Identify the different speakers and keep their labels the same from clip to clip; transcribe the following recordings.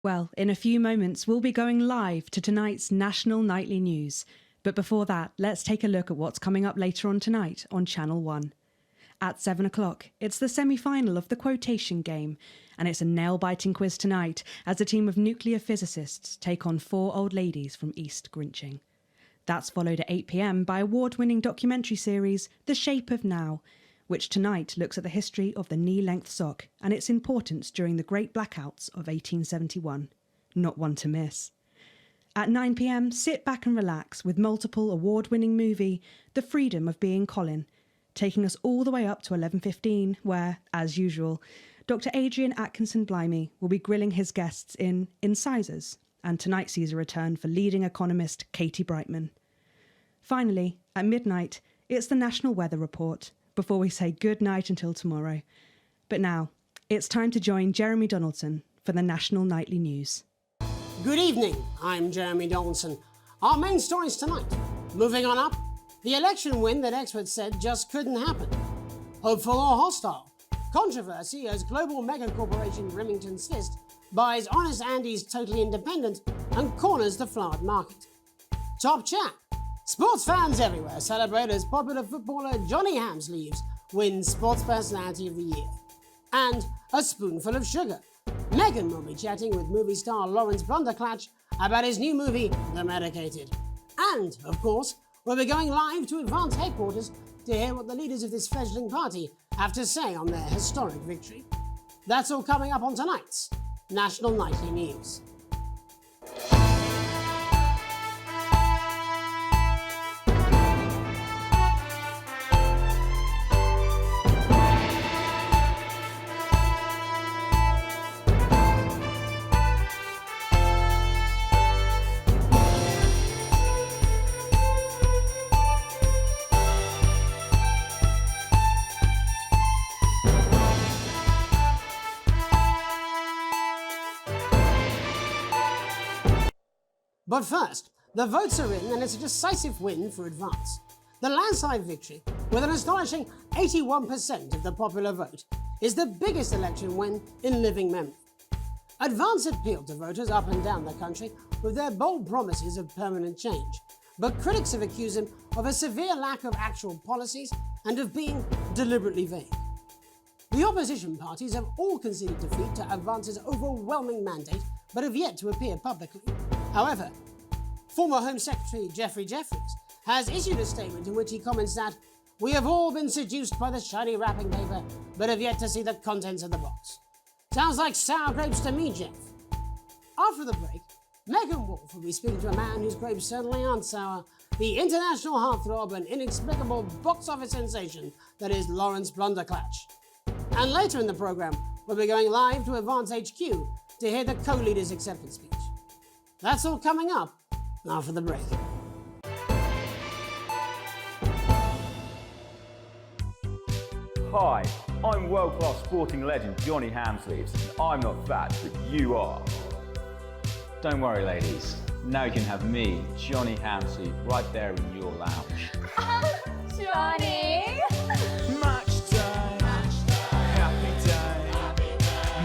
Speaker 1: Well, in a few moments, we'll be going live to tonight's national nightly news. But before that, let's take a look at what's coming up later on tonight on Channel 1. At 7 o'clock, it's the semi-final of the quotation game, and it's a nail-biting quiz tonight as a team of nuclear physicists take on 4 old ladies from East Grinching. That's followed at 8 p.m. by award-winning documentary series The Shape of Now, which tonight looks at the history of the knee-length sock and its importance during the Great Blackouts of 1871. Not one to miss. At 9 p.m, sit back and relax with multiple award-winning movie The Freedom of Being Colin, taking us all the way up to 11:15, where, as usual, Dr. Adrian Atkinson-Blimey will be grilling his guests in Incisors, and tonight sees a return for leading economist Katie Brightman. Finally, at midnight, it's the National Weather Report, before we say good night until tomorrow. But now, it's time to join Jeremy Donaldson for the National Nightly News.
Speaker 2: Good evening, I'm Jeremy Donaldson. Our main stories tonight. Moving on up, the election win that experts said just couldn't happen. Hopeful or hostile? Controversy as global mega corporation Remington Swist buys Honest Andy's Totally Independent and corners the flowered market. Top chat. Sports fans everywhere celebrate as popular footballer Johnny Hamsleeves wins Sports Personality of the Year. And a spoonful of sugar. Meghan will be chatting with movie star Lawrence Klatch about his new movie, The Medicated. And, of course, we'll be going live to Advance headquarters to hear what the leaders of this fledgling party have to say on their historic victory. That's all coming up on tonight's National Nightly News. But first, the votes are in and it's a decisive win for Advance. The landslide victory, with an astonishing 81% of the popular vote, is the biggest election win in living memory. Advance appealed to voters up and down the country with their bold promises of permanent change, but critics have accused them of a severe lack of actual policies and of being deliberately vague. The opposition parties have all conceded defeat to Advance's overwhelming mandate, but have yet to appear publicly. However, former Home Secretary Geoffrey Jeffries has issued a statement in which he comments that "We have all been seduced by the shiny wrapping paper, but have yet to see the contents of the box." Sounds like sour grapes to me, Jeff. After the break, Megan Wolfe will be speaking to a man whose grapes certainly aren't sour, the international heartthrob and inexplicable box office sensation that is Lawrence Klatch. And later in the programme, we'll be going live to Advance HQ to hear the co-leader's acceptance speech. That's all coming up after the break.
Speaker 3: Hi, I'm world-class sporting legend Johnny Hamsleeves, and I'm not fat, but you are.
Speaker 4: Don't worry, ladies. Now you can have me, Johnny Hamsleeve, right there in your lounge.
Speaker 5: Johnny!
Speaker 6: Match day, happy day.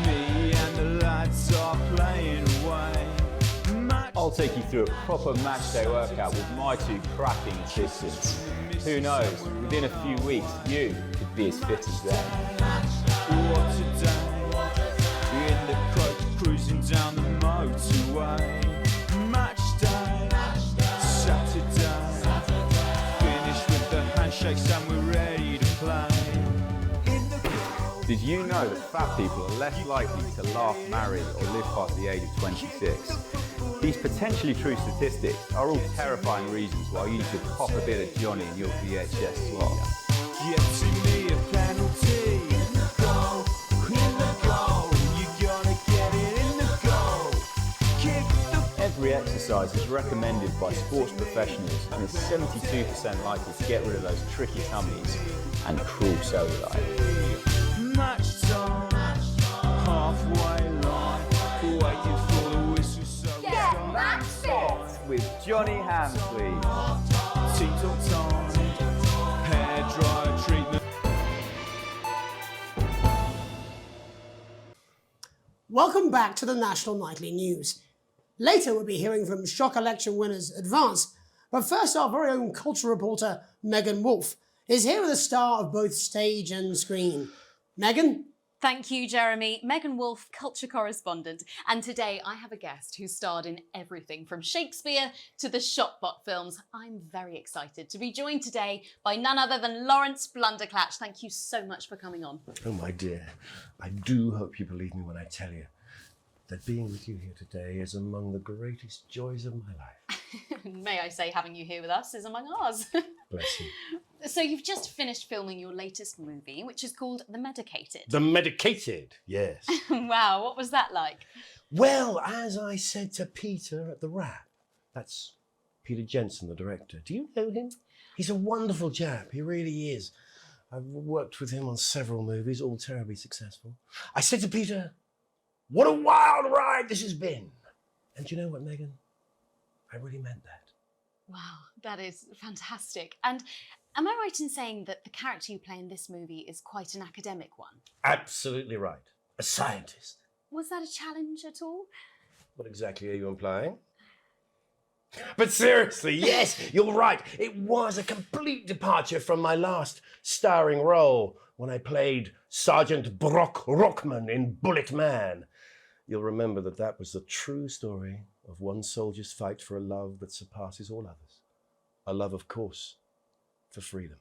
Speaker 6: Me and the lads are playing away.
Speaker 3: I'll take you through a proper match day workout with my 2 cracking assistants. Who knows, within a few weeks, you could be as fit as them.
Speaker 6: What a day, in the coach cruising down the motorway. Match day, Saturday, finished with the handshakes and we're ready to play.
Speaker 3: Did you know that fat people are less likely to laugh, marry, or live past the age of 26? These potentially true statistics are all terrifying reasons why you should pop a bit of Johnny in your VHS slot.
Speaker 6: Getting me a penalty. Goal, in the goal. You gotta get it in the goal. Kick the...
Speaker 3: Every exercise is recommended by sports professionals and is 72% likely to get rid of those tricky tummies and cruel cellulite.
Speaker 6: Match time, halfway line, waiting for the whistle so
Speaker 5: Get match fit!
Speaker 3: With Johnny Hamsleeve.
Speaker 6: TikTok time, hair dryer treatment.
Speaker 2: Welcome back to the National Nightly News. Later we'll be hearing from shock election winners Advance, but first our very own culture reporter Megan Wolfe is here with a star of both stage and screen. Megan?
Speaker 7: Thank you, Jeremy. Megan Wolfe, culture correspondent. And today I have a guest who starred in everything from Shakespeare to the Shotbot films. I'm very excited to be joined today by none other than Lawrence Klatch. Thank you so much for coming on.
Speaker 8: Oh, my dear, I do hope you believe me when I tell you that being with you here today is among the greatest joys of my life.
Speaker 7: May I say, having you here with us is among ours.
Speaker 8: Bless you.
Speaker 7: So you've just finished filming your latest movie, which is called The Medicated.
Speaker 8: The Medicated, yes.
Speaker 7: Wow, what was that like?
Speaker 8: Well, as I said to Peter at the Wrap, that's Peter Jensen, the director. Do you know him? He's a wonderful chap, he really is. I've worked with him on several movies, all terribly successful. I said to Peter, what a wild ride this has been. And do you know what, Megan? I really meant that.
Speaker 7: Wow, that is fantastic. And am I right in saying that the character you play in this movie is quite an academic one?
Speaker 8: Absolutely right. A scientist.
Speaker 7: Was that a challenge at all?
Speaker 8: What exactly are you implying? But seriously, yes, you're right. It was a complete departure from my last starring role when I played Sergeant Brock Rockman in Bullet Man. You'll remember that that was the true story of one soldier's fight for a love that surpasses all others. A love, of course, for freedom.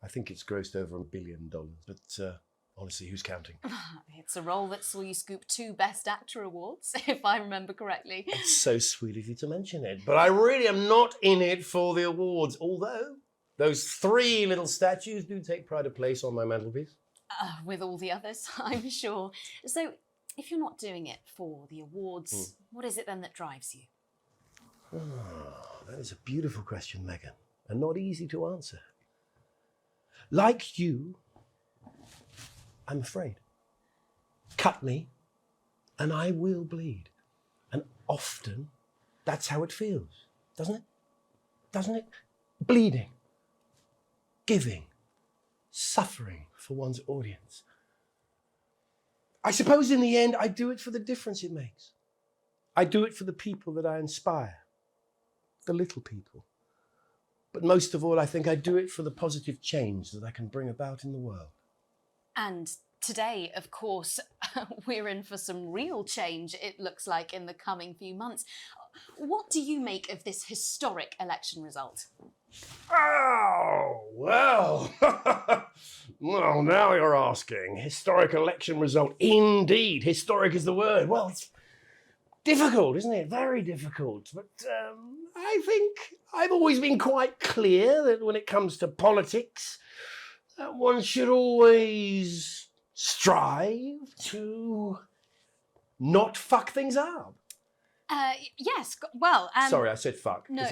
Speaker 8: I think it's grossed over $1 billion, but honestly, who's counting?
Speaker 7: It's a role that saw you scoop 2 Best Actor awards, if I remember correctly.
Speaker 8: It's so sweet of you to mention it, but I really am not in it for the awards, although those 3 little statues do take pride of place on my mantelpiece.
Speaker 7: With all the others, I'm sure. So, if you're not doing it for the awards, what is it then that drives you?
Speaker 8: Oh, that is a beautiful question, Megan, and not easy to answer. Like you, I'm afraid. Cut me, and I will bleed. And often, that's how it feels, doesn't it? Doesn't it? Bleeding, giving, suffering for one's audience. I suppose in the end, I do it for the difference it makes. I do it for the people that I inspire, the little people. But most of all, I think I do it for the positive change that I can bring about in the world.
Speaker 7: And today, of course, we're in for some real change, it looks like, in the coming few months. What do you make of this historic election result?
Speaker 8: Oh, well. Well, now you're asking. Historic election result. Indeed, historic is the word. Well, it's difficult, isn't it? Very difficult. But I think I've always been quite clear that when it comes to politics, one should always strive to not fuck things up.
Speaker 7: Yes, well...
Speaker 8: Sorry, I said fuck.
Speaker 7: No.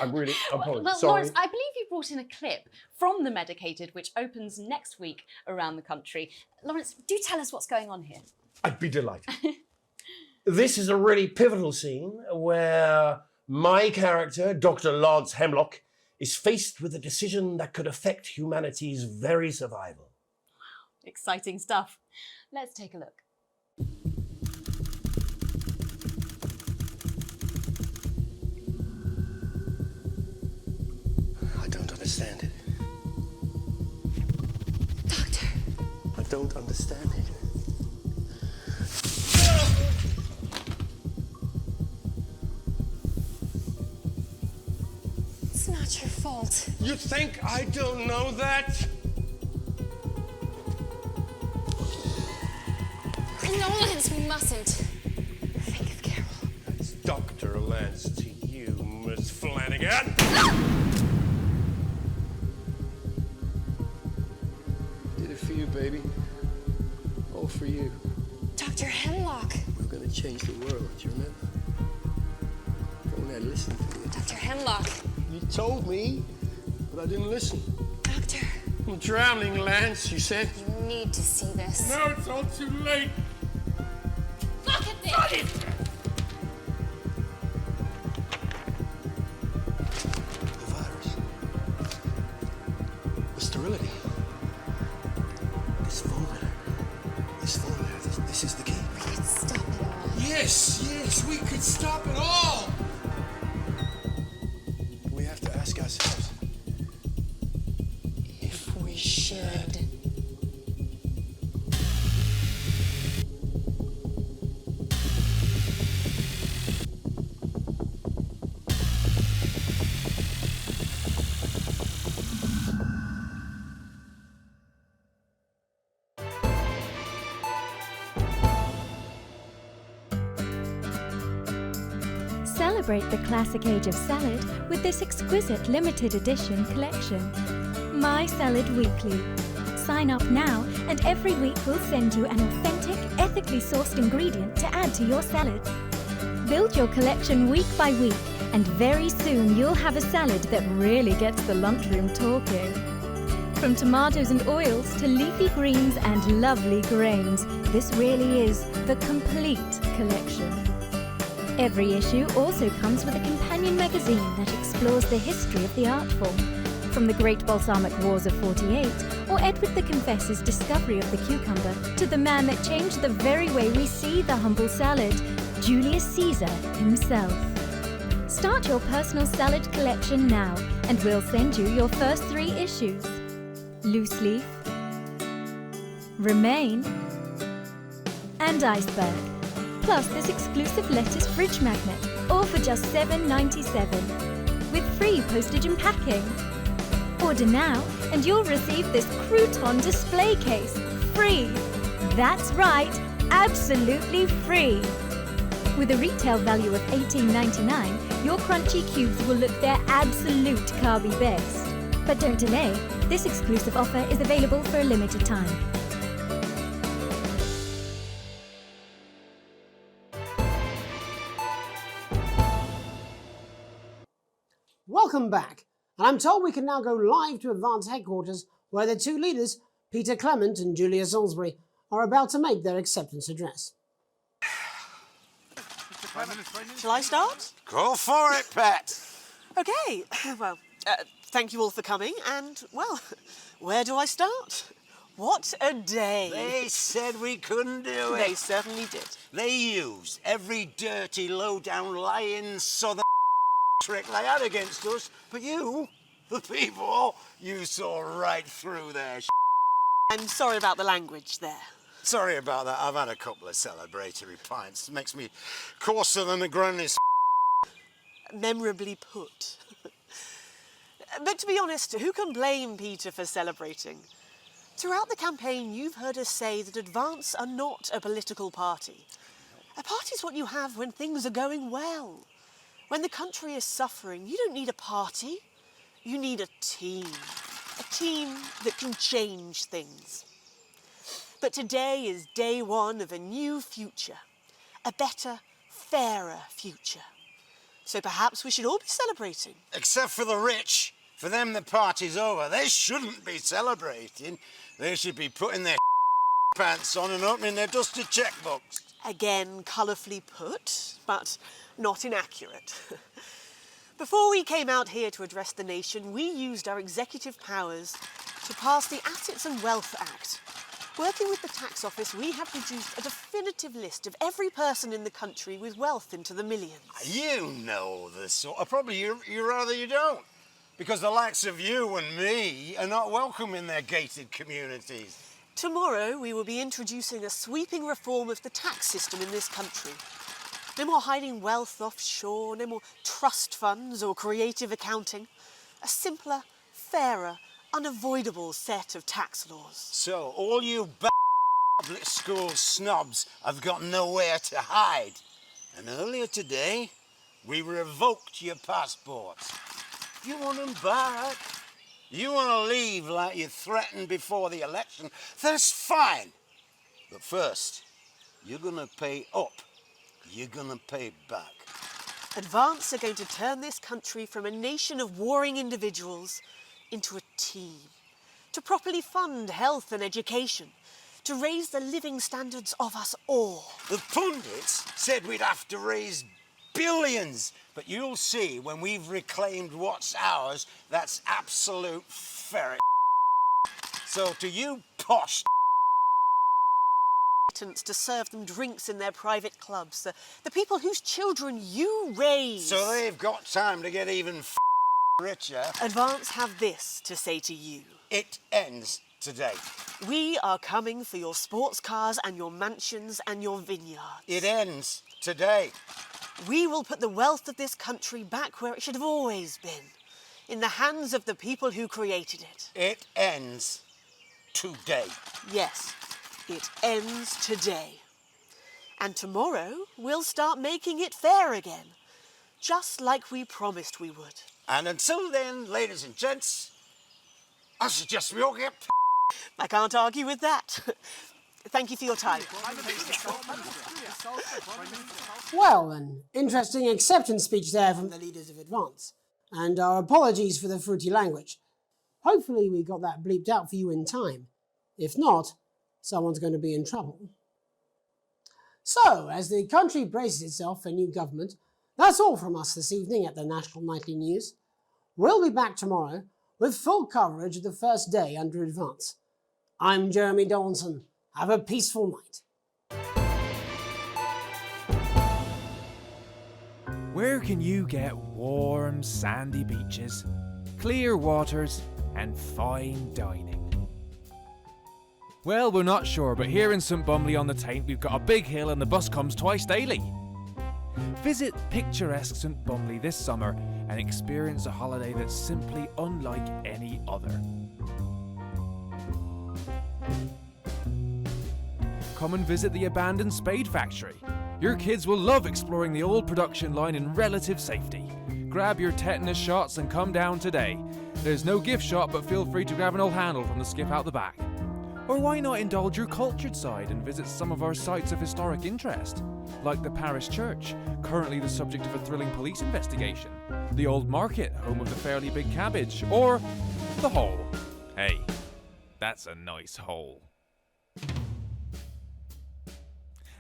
Speaker 8: I'm apologize.
Speaker 7: Well,
Speaker 8: Sorry.
Speaker 7: Lawrence, I believe you brought in a clip from The Medicated, which opens next week around the country. Lawrence, do tell us what's going on here.
Speaker 8: I'd be delighted. This is a really pivotal scene where my character, Dr. Lance Hemlock, is faced with a decision that could affect humanity's very survival.
Speaker 7: Exciting stuff. Let's take a look.
Speaker 8: I don't understand it.
Speaker 7: Doctor.
Speaker 8: I don't understand it.
Speaker 9: It's not your fault.
Speaker 8: You think I don't know that?
Speaker 9: No, Lance, we mustn't. Think of Carol.
Speaker 8: It's Dr. Lance to you, Miss Flanagan. Did it for you, baby. All for you.
Speaker 9: Dr. Hemlock.
Speaker 8: We're gonna change the world, do you remember? If only I listened to you.
Speaker 9: Dr. Hemlock.
Speaker 8: You told me, but I didn't listen.
Speaker 9: Doctor.
Speaker 8: I'm drowning, Lance, you said.
Speaker 9: You need to see this.
Speaker 8: No, it's all too late.
Speaker 9: Look at this!
Speaker 8: The virus. The sterility. This formula. This is the key.
Speaker 9: It's
Speaker 6: wish we could stop it all. We have to ask ourselves if we should.
Speaker 10: Celebrate the classic age of salad with this exquisite limited edition collection. My Salad Weekly. Sign up now and every week we'll send you an authentic, ethically sourced ingredient to add to your salad. Build your collection week by week and very soon you'll have a salad that really gets the lunchroom talking. From tomatoes and oils to leafy greens and lovely grains, this really is the complete collection. Every issue also comes with a companion magazine that explores the history of the art form, from the Great Balsamic Wars of 48 or Edward the Confessor's discovery of the cucumber to the man that changed the very way we see the humble salad, Julius Caesar himself. Start your personal salad collection now and we'll send you your first 3 issues. Loose Leaf, Remain and Iceberg. Plus this exclusive lettuce fridge magnet, all for just $7.97, with free postage and packing. Order now and you'll receive this crouton display case, free. That's right, absolutely free. With a retail value of $18.99, your crunchy cubes will look their absolute carby best. But don't delay, this exclusive offer is available for a limited time.
Speaker 2: Welcome back, and I'm told we can now go live to Advance headquarters where the 2 leaders, Peter Clement and Julia Salisbury, are about to make their acceptance address.
Speaker 11: Shall I start?
Speaker 12: Go for it, Pet.
Speaker 11: Okay, well, thank you all for coming, and, well, where do I start? What a day.
Speaker 12: They said we couldn't do it.
Speaker 11: They certainly did.
Speaker 12: They used every dirty, low-down, lying southern trick they had against us, but you, the people, you saw right through their
Speaker 11: I'm sorry about the language there.
Speaker 12: Sorry about that. I've had a couple of celebratory pints. It makes me coarser than a granny's.
Speaker 11: Memorably put. But to be honest, who can blame Peter for celebrating? Throughout the campaign, you've heard us say that Advance are not a political party. A party's what you have when things are going well. When the country is suffering, you don't need a party. You need a team. A team that can change things. But today is day 1 of a new future. A better, fairer future. So perhaps we should all be celebrating.
Speaker 12: Except for the rich. For them, the party's over. They shouldn't be celebrating. They should be putting their pants on and opening their dusty checkbooks.
Speaker 11: Again, colourfully put, but not inaccurate. Before we came out here to address the nation, we used our executive powers to pass the Assets and Wealth Act. Working with the tax office, we have produced a definitive list of every person in the country with wealth into the millions.
Speaker 12: You know the sort of probably you rather you don't. Because the likes of you and me are not welcome in their gated communities.
Speaker 11: Tomorrow, we will be introducing a sweeping reform of the tax system in this country. No more hiding wealth offshore, no more trust funds or creative accounting. A simpler, fairer, unavoidable set of tax laws.
Speaker 12: So, all you public school snobs have got nowhere to hide. And earlier today, we revoked your passports. You want them back? You want to leave like you threatened before the election? That's fine. But first, you're going to pay up. You're going to pay back.
Speaker 11: Advance are going to turn this country from a nation of warring individuals into a team. To properly fund health and education. To raise the living standards of us all.
Speaker 12: The pundits said we'd have to raise billions. But you'll see when we've reclaimed what's ours, that's absolute ferret. So to you posh,
Speaker 11: accountants to serve them drinks in their private clubs, the people whose children you raise.
Speaker 12: So they've got time to get even richer.
Speaker 11: Advance have this to say to you.
Speaker 12: It ends today.
Speaker 11: We are coming for your sports cars and your mansions and your vineyards.
Speaker 12: It ends today.
Speaker 11: We will put the wealth of this country back where it should have always been, in the hands of the people who created it.
Speaker 12: It ends today.
Speaker 11: Yes, it ends today. And tomorrow we'll start making it fair again, just like we promised we would.
Speaker 12: And until then, ladies and gents, I suggest we all get
Speaker 11: I can't argue with that. Thank you for your time.
Speaker 2: Well, an interesting acceptance speech there from the leaders of Advance. And our apologies for the fruity language. Hopefully we got that bleeped out for you in time. If not, someone's going to be in trouble. So, as the country braces itself for new government, that's all from us this evening at the National Nightly News. We'll be back tomorrow with full coverage of the first day under Advance. I'm Jeremy Donaldson. Have a peaceful night.
Speaker 13: Where can you get warm, sandy beaches, clear waters, and fine dining? Well, we're not sure, but here in St Bumley on the Taint, we've got a big hill and the bus comes twice daily. Visit picturesque St Bumley this summer and experience a holiday that's simply unlike any other. Come and visit the abandoned spade factory. Your kids will love exploring the old production line in relative safety. Grab your tetanus shots and come down today. There's no gift shop, but feel free to grab an old handle from the skip out the back. Or why not indulge your cultured side and visit some of our sites of historic interest, like the parish church, currently the subject of a thrilling police investigation, the old market, home of the fairly big cabbage, or the hole. Hey, that's a nice hole.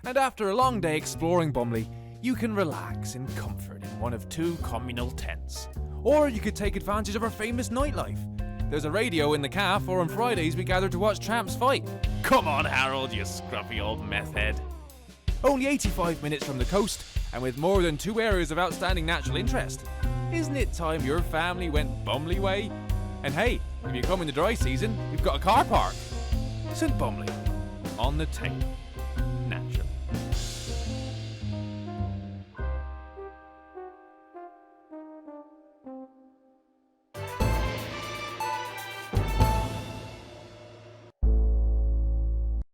Speaker 13: And after a long day exploring Bumley, you can relax in comfort in one of 2 communal tents. Or you could take advantage of our famous nightlife. There's a radio in the calf, or on Fridays we gather to watch tramps fight. Come on, Harold, you scruffy old meth head. Only 85 minutes from the coast, and with more than 2 areas of outstanding natural interest. Isn't it time your family went Bumley way? And hey, if you come in the dry season, we've got a car park. St Bumley, on the Taint.